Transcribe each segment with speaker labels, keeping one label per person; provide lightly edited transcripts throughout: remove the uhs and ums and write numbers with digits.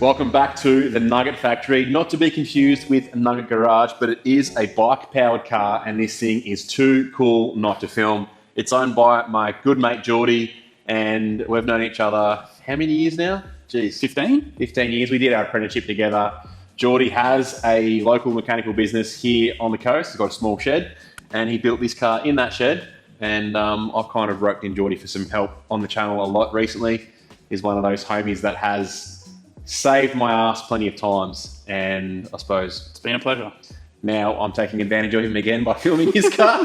Speaker 1: Welcome back to the Nugget Factory. Not to be confused with Nugget Garage, but it is a bike-powered car, and this thing is too cool not to film. It's owned by my good mate Jordy, and we've known each other how many years now? Geez, 15? 15 years. We did our apprenticeship together. Jordy has a local mechanical business here on the coast. He's got a small shed, and he built this car in that shed. And I've kind of roped in Jordy for some help on the channel a lot recently. He's one of those homies that has saved my ass plenty of times, and I suppose
Speaker 2: it's been a pleasure.
Speaker 1: Now I'm taking advantage of him again by filming his car.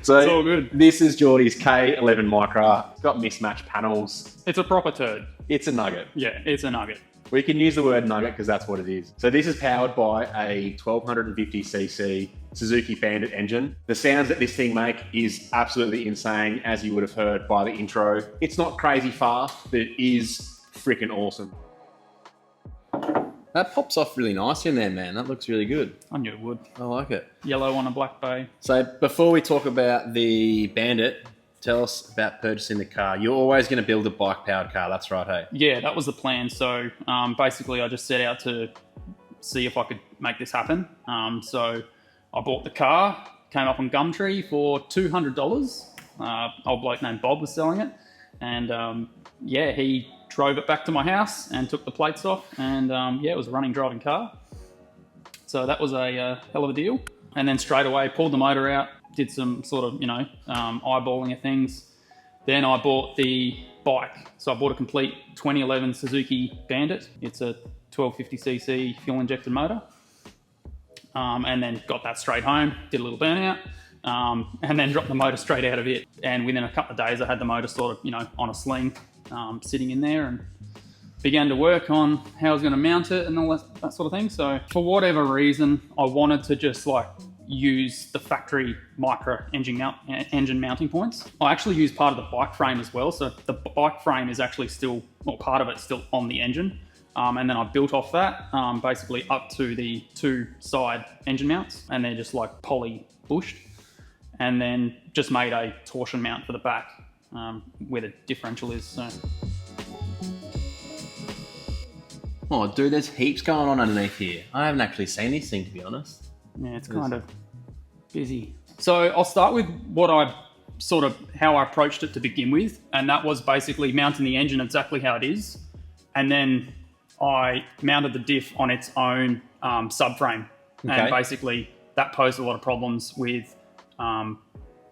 Speaker 1: So
Speaker 2: it's all good.
Speaker 1: This is Jordy's K11 Micra. It's got mismatched panels.
Speaker 2: It's a proper turd.
Speaker 1: It's a nugget.
Speaker 2: Yeah, it's a nugget.
Speaker 1: We can use the word nugget because that's what it is. So this is powered by a 1250cc Suzuki Bandit engine. The sounds that this thing makes is absolutely insane, as you would have heard by the intro. It's not crazy fast, but it is freaking awesome.
Speaker 3: That pops off really nice in there, man. That looks really good.
Speaker 2: I knew it would.
Speaker 3: I like it.
Speaker 2: Yellow on a black bay.
Speaker 3: So before we talk about the Bandit, tell us about purchasing the car. You're always going to build a bike-powered car. That's right, hey?
Speaker 2: Yeah, that was the plan. So basically, I just set out to see if I could make this happen. So I bought the car, came up on Gumtree for $200. Old bloke named Bob was selling it. And yeah, he drove it back to my house and took the plates off. And yeah, it was a running, driving car. So that was a hell of a deal. And then straight away, pulled the motor out, did some sort of, eyeballing of things. Then I bought the bike. So I bought a complete 2011 Suzuki Bandit. It's a 1250cc fuel-injected motor. And then got that straight home, did a little burnout, and then dropped the motor straight out of it. And within a couple of days, I had the motor sort of, on a sling, sitting in there, and began to work on how I was going to mount it and all that sort of thing. So for whatever reason, I wanted to just use the factory Micra engine mounting points. I actually used part of the bike frame as well. So the bike frame is actually still, or part of it's still on the engine. And then I built off that, basically up to the two side engine mounts, and they're just like poly bushed. And then just made a torsion mount for the back, where the differential is. So.
Speaker 3: Oh, dude, there's heaps going on underneath here. I haven't actually seen this thing, to be honest.
Speaker 2: Yeah, it's kind of busy. So I'll start with how I approached it to begin with. And that was basically mounting the engine exactly how it is. And then I mounted the diff on its own subframe. Okay. And basically that posed a lot of problems with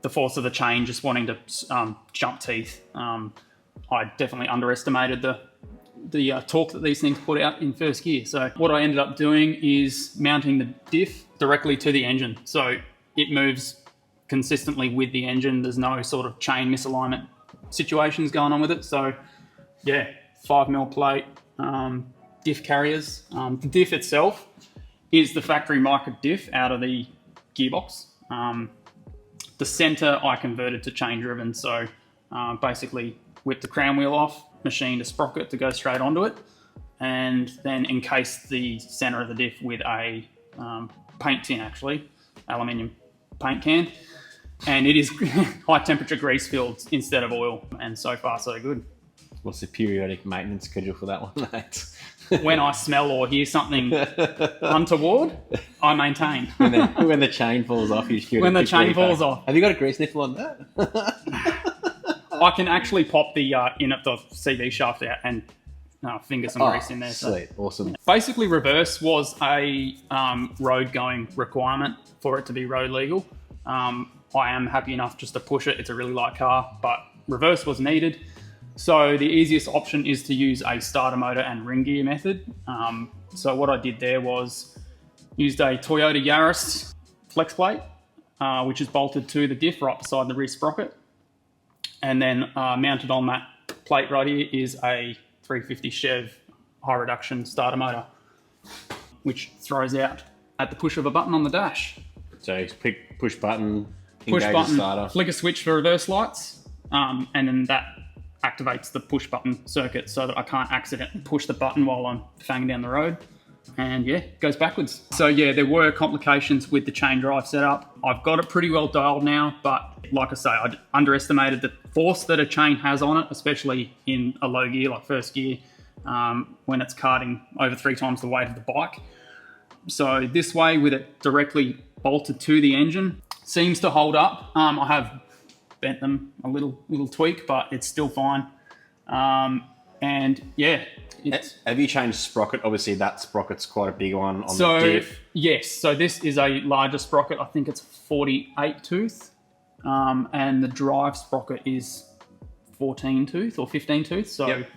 Speaker 2: the force of the chain just wanting to jump teeth. I definitely underestimated the torque that these things put out in first gear. So what I ended up doing is mounting the diff directly to the engine. So it moves consistently with the engine. There's no sort of chain misalignment situations going on with it. So yeah, 5mm plate, diff carriers. The diff itself is the factory Micra diff out of the gearbox. The center I converted to chain driven. So basically whipped the crown wheel off, machined a sprocket to go straight onto it, and then encased the center of the diff with a paint tin, actually, aluminium paint can. And it is high temperature grease filled instead of oil, and so far so good.
Speaker 3: What's the periodic maintenance schedule for that one, mate?
Speaker 2: When I smell or hear something untoward, I maintain.
Speaker 3: When the chain falls off, you shoot.
Speaker 2: When the chain falls off.
Speaker 3: Have you got a grease nipple on that?
Speaker 2: I can actually pop the in at the CV shaft out and finger some grease in there.
Speaker 3: Sweet, awesome.
Speaker 2: Basically, reverse was a road going requirement for it to be road legal. I am happy enough just to push it. It's a really light car, but reverse was needed. So the easiest option is to use a starter motor and ring gear method. So what I did there was used a Toyota Yaris flex plate, which is bolted to the diff right beside the rear sprocket. And then mounted on that plate right here is a 350 Chev high reduction starter motor, which throws out at the push of a button on the dash.
Speaker 3: So push button,
Speaker 2: push
Speaker 3: engage
Speaker 2: button,
Speaker 3: starter.
Speaker 2: flicker switch for reverse lights, and then that activates the push button circuit so that I can't accidentally push the button while I'm fanging down the road. And yeah, it goes backwards. So yeah, there were complications with the chain drive setup. I've got it pretty well dialed now, but like I say, I underestimated the force that a chain has on it, especially in a low gear like first gear. when it's carting over 3 times the weight of the bike. So this way, with it directly bolted to the engine, seems to hold up. I have bent them a little tweak, but it's still fine. And yeah.
Speaker 3: Have you changed sprocket? Obviously, that sprocket's quite a big one on the diff.
Speaker 2: Yes, so this is a larger sprocket. I think it's 48 tooth. And the drive sprocket is 14 tooth or 15 tooth. So
Speaker 3: yep.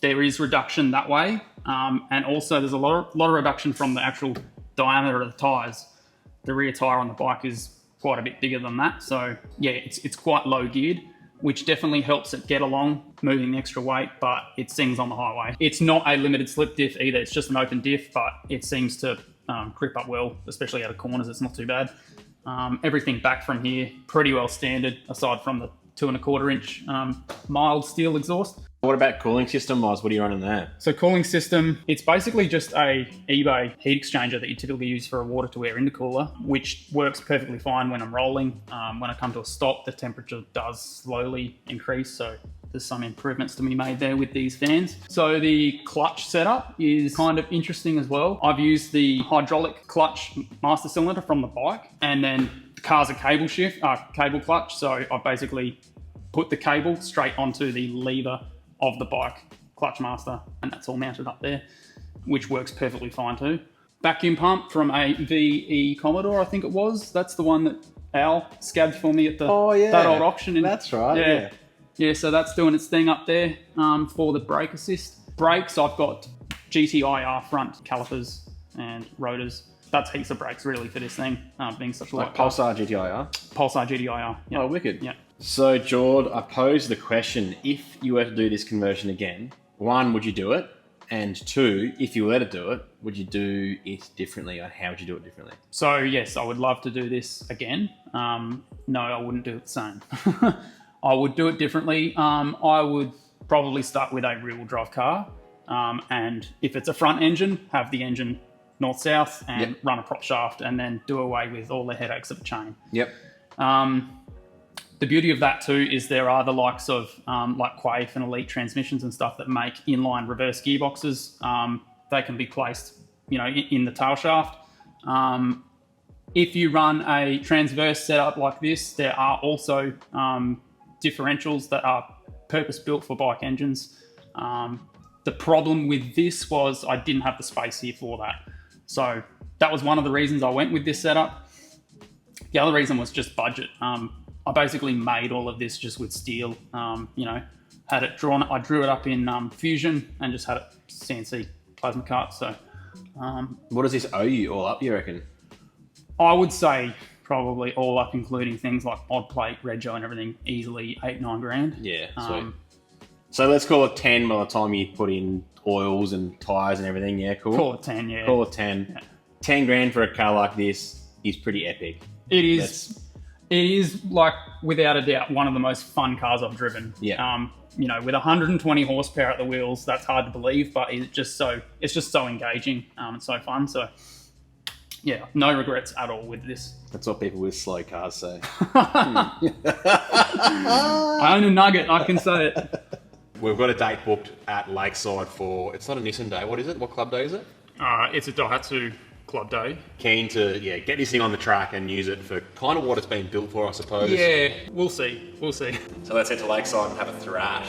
Speaker 2: There is reduction that way. And also there's a lot of reduction from the actual diameter of the tyres. The rear tyre on the bike is quite a bit bigger than that. So yeah, it's quite low geared, which definitely helps it get along, moving the extra weight, but it sings on the highway. It's not a limited slip diff either. It's just an open diff, but it seems to grip up well, especially out of corners. It's not too bad. Everything back from here, pretty well standard, aside from the 2¼ inch mild steel exhaust.
Speaker 3: What about cooling system wise? What are you running there?
Speaker 2: So cooling system, it's basically just a eBay heat exchanger that you typically use for a water to air intercooler, which works perfectly fine when I'm rolling. When I come to a stop, the temperature does slowly increase. So there's some improvements to be made there with these fans. So the clutch setup is kind of interesting as well. I've used the hydraulic clutch master cylinder from the bike, and then the car's a cable clutch. So I basically put the cable straight onto the lever of the bike clutch master, and that's all mounted up there, which works perfectly fine too. Vacuum pump from a VE Commodore, I think it was. That's the one that Al scabbed for me at the that old auction.
Speaker 3: That's right.
Speaker 2: Yeah, so that's doing its thing up there for the brake assist. Brakes, I've got GTIR front calipers and rotors. That's heaps of brakes really for this thing, being such a light car.
Speaker 3: Pulsar GTIR?
Speaker 2: Pulsar GTIR, yeah.
Speaker 3: Oh, wicked.
Speaker 2: Yeah.
Speaker 3: So, Jord, I pose the question, if you were to do this conversion again, 1, would you do it? And 2, if you were to do it, would you do it differently, or how would you do it differently?
Speaker 2: So, yes, I would love to do this again. No, I wouldn't do it the same. I would do it differently. I would probably start with a rear-wheel drive car. And if it's a front engine, have the engine north-south and run a prop shaft, and then do away with all the headaches of a chain.
Speaker 3: Yep.
Speaker 2: The beauty of that too is there are the likes of like Quaife and Elite transmissions and stuff that make inline reverse gearboxes. They can be placed, in the tail shaft. If you run a transverse setup like this, there are also differentials that are purpose-built for bike engines. The problem with this was I didn't have the space here for that. So that was one of the reasons I went with this setup. The other reason was just budget. I basically made all of this just with steel, had it drawn. I drew it up in Fusion and just had it CNC plasma cut. So,
Speaker 3: what does this owe you all up, you reckon?
Speaker 2: I would say probably all up, including things like odd plate, rego and everything, easily 8-9 grand.
Speaker 3: Yeah, sweet. So let's call it 10 by the time you put in oils and tyres and everything. Yeah, cool.
Speaker 2: Call it 10, yeah.
Speaker 3: Call it 10. Yeah. 10 grand for a car like this is pretty epic.
Speaker 2: It is. It is, like, without a doubt, one of the most fun cars I've driven.
Speaker 3: Yeah.
Speaker 2: With 120 horsepower at the wheels, that's hard to believe, but it's just so engaging and so fun. So, yeah, no regrets at all with this.
Speaker 3: That's what people with slow cars say.
Speaker 2: I own a Nugget, I can say it.
Speaker 1: We've got a date booked at Lakeside for, it's not a Nissan day, what is it? What club day is it?
Speaker 2: It's a Daihatsu club day.
Speaker 1: Keen to get this thing on the track and use it for kind of what it's been built for, I suppose.
Speaker 2: Yeah, we'll see.
Speaker 1: So let's head to Lakeside and have a thrash.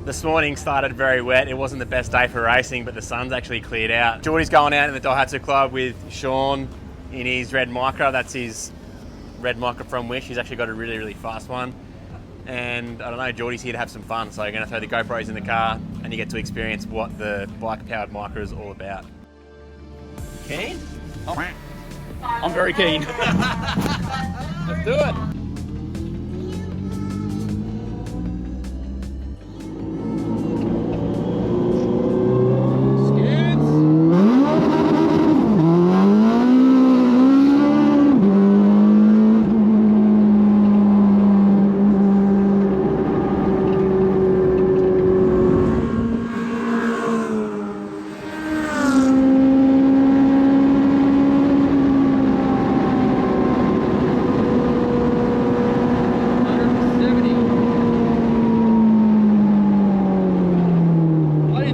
Speaker 3: This morning started very wet. It wasn't the best day for racing, but the sun's actually cleared out. Jordy's going out in the Daihatsu Club with Sean in his red Micra. That's his red Micra from Wish. He's actually got a really, really fast one. And I don't know, Jordy's here to have some fun. So you're going to throw the GoPros in the car and you get to experience what the bike-powered Micra is all about. Keen?
Speaker 2: I'm very keen.
Speaker 3: Let's do it.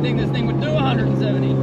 Speaker 2: think this thing would do 170.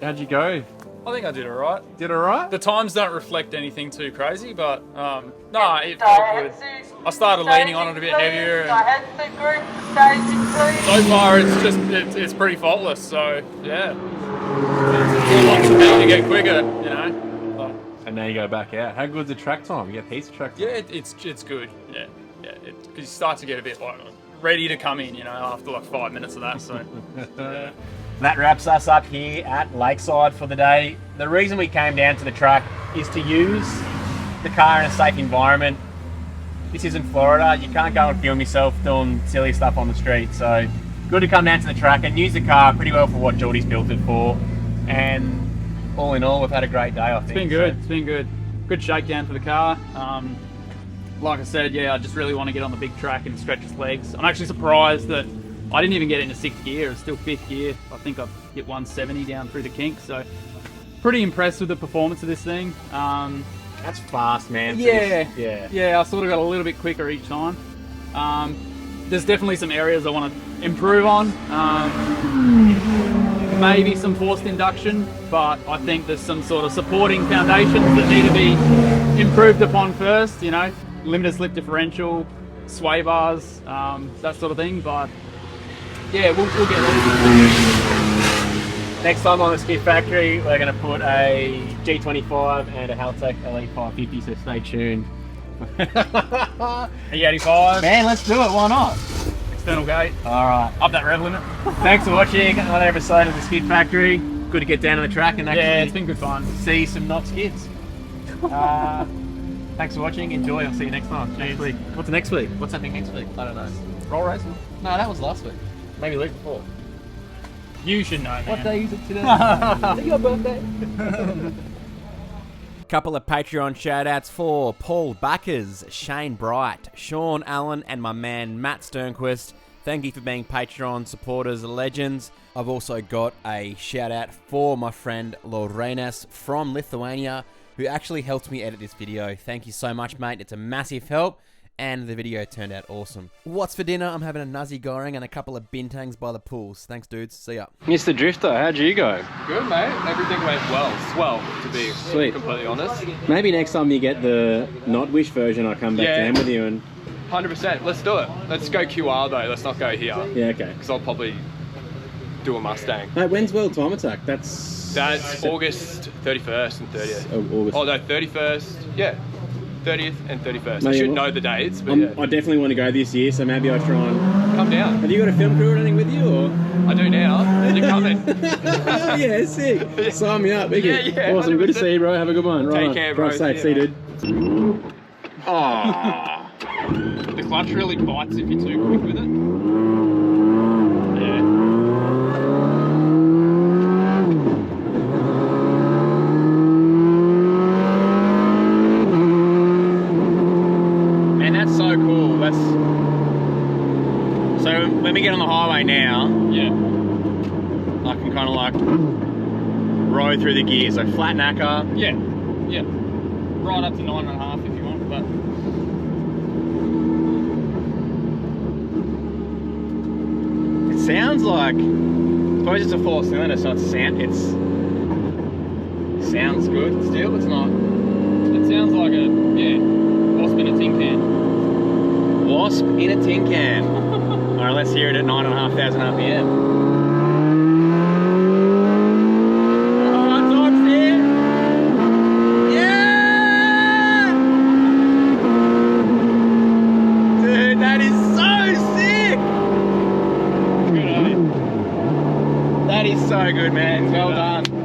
Speaker 3: How'd you go?
Speaker 2: I think I did alright.
Speaker 3: Did alright?
Speaker 2: The times don't reflect anything too crazy, but no, it felt good. I started leaning on it a bit heavier. And so far, it's pretty faultless. So yeah, it's to get quicker, you know. But,
Speaker 3: And now you go back out. How good's the track time? You get heaps of track time.
Speaker 2: yeah, it's good. Yeah, because you start to get a bit like ready to come in, you know, after like 5 minutes of that. So. Yeah.
Speaker 3: That wraps us up here at Lakeside for the day. The reason we came down to the track is to use the car in a safe environment. This isn't Florida. You can't go and film yourself doing silly stuff on the street. So good to come down to the track and use the car pretty well for what Jordy's built it for. And all in all, we've had a great day, I think.
Speaker 2: It's been good. It's been good. Good shakedown for the car. Like I said, yeah, I just really want to get on the big track and stretch its legs. I'm actually surprised that I didn't even get into 6th gear. It's still 5th gear. I think I've hit 170 down through the kink. So pretty impressed with the performance of this thing.
Speaker 3: That's fast, man.
Speaker 2: Yeah, I sort of got a little bit quicker each time. There's definitely some areas I want to improve on. Maybe some forced induction, but I think there's some sort of supporting foundations that need to be improved upon first, you know, limited slip differential, sway bars, that sort of thing. But yeah, we'll get there.
Speaker 3: Next time on the Skid Factory, we're going to put a G25 and a Haltech LE550, so stay tuned.
Speaker 2: E85.
Speaker 3: Man, let's do it, why not?
Speaker 2: External gate.
Speaker 3: Alright.
Speaker 2: Up that rev limit.
Speaker 3: Thanks for watching another episode of the Skid Factory. Good to get down to the track and actually
Speaker 2: it's been good fun.
Speaker 3: See some not skids. Thanks for watching, enjoy, I'll see you next time. Next week. What's next week? What's happening next week? I don't know.
Speaker 2: Roll racing.
Speaker 3: No, that was last week. Maybe the week before.
Speaker 2: You should know, man.
Speaker 3: What day is it today? Is it your birthday? Couple of Patreon shout-outs for Paul Backers, Shane Bright, Sean Allen, and my man Matt Sternquist. Thank you for being Patreon supporters, legends. I've also got a shout-out for my friend Lorenas from Lithuania, who actually helped me edit this video. Thank you so much, mate. It's a massive help. And the video turned out awesome. What's for dinner? I'm having a nuzzy goreng and a couple of bintangs by the pools. Thanks, dudes. See ya. Mr. Drifter, how'd you go?
Speaker 4: Good, mate. Everything went well. Swell, to be completely honest.
Speaker 3: Maybe next time you get the not wish version, I'll come back down with you and...
Speaker 4: 100%. Let's do it. Let's go QR though. Let's not go here.
Speaker 3: Yeah, okay.
Speaker 4: Because I'll probably do a Mustang.
Speaker 3: Mate, when's World Time Attack? That's
Speaker 4: August 31st and 30th.
Speaker 3: Oh, August.
Speaker 4: Oh no, 31st. Yeah. 30th and 31st.
Speaker 3: Mate,
Speaker 4: I should know the dates, but
Speaker 3: I definitely want to go this year, so maybe I'll try and...
Speaker 4: Come down.
Speaker 3: Have you got a film crew or anything with you, or...?
Speaker 4: I do now. You're coming.
Speaker 3: Yeah, sick. Sign me up, Mickey.
Speaker 4: Yeah,
Speaker 3: awesome, 100%. Good to see you, bro. Have a good one.
Speaker 4: Take care, bro.
Speaker 3: Drive safe. See you, dude.
Speaker 2: Oh. The clutch really bites if you're too quick with it. Yeah.
Speaker 3: when we get on the highway now,
Speaker 2: Yeah.
Speaker 3: I can kind of like row through the gears. So flat knacker.
Speaker 2: Yeah. Yeah. Right up to 9.5 if you want, but
Speaker 3: It sounds like, I suppose it's a 4-cylinder, so it's sounds good still. It's not.
Speaker 2: it sounds like a wasp in a tin can.
Speaker 3: Wasp in a tin can. All right, let's hear it at 9,500 RPM. Oh, Tom's here. Yeah! Dude, that is so sick.
Speaker 2: Good, eh?
Speaker 3: That is so good, man. Well done.